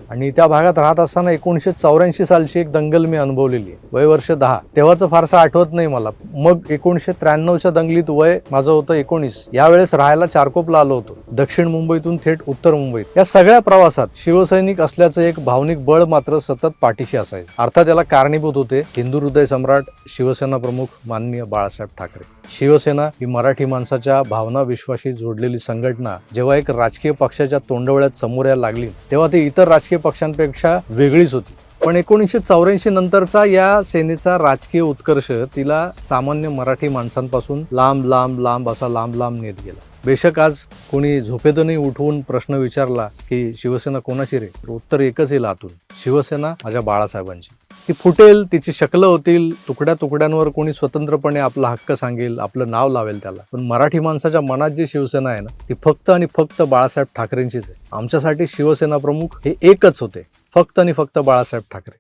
आणि त्या भागात राहत असताना 1984 सालची एक दंगल मी अनुभवलेली आहे. वय वर्ष 10. तेव्हाचं फारसं आठवत नाही मला. मग 1993च्या दंगलीत वय माझं होतं 19. यावेळेस राहायला चारकोपला आलो होतो, दक्षिण मुंबईतून थेट उत्तर मुंबईत. या सगळ्या प्रवासात शिवसैनिक असल्याचं एक भावनिक बळ मात्र सतत पाठीशी असायचं. अर्थात याला कारणीभूत होते हिंदू हृदय सम्राट शिवसेना प्रमुख माननीय बाळासाहेब ठाकरे. शिवसेना ही मराठी माणसाच्या भावना विश्वाशी जोडलेली संघटना जेव्हा एक राजकीय पक्षाच्या तोंडवळ्यात समोर यायला लागली तेव्हा ती इतर राजकीय पक्षांपेक्षा वेगळीच होती. पण 1984 नंतरचा या सेनेचा राजकीय उत्कर्ष तिला सामान्य मराठी माणसांपासून लांब लांब लांब असा लांब लांब नेत गेला. बेशक आज कोणी झोपेतूनही उठवून प्रश्न विचारला की शिवसेना कोणाची रे, उत्तर एकच येईल आतून, शिवसेना माझ्या बाळासाहेबांची. ती फुटेल, तिची शकलं होतील, तुकड्या तुकड्यांवर कोणी स्वतंत्रपणे आपला हक्क सांगेल, आपलं नाव लावेल त्याला. पण मराठी माणसाच्या मनात जी शिवसेना आहे ना, ती फक्त आणि फक्त बाळासाहेब ठाकरेंचीच आहे. आमच्यासाठी शिवसेना प्रमुख हे एकच होते, फक्त आणि फक्त बाळासाहेब ठाकरे.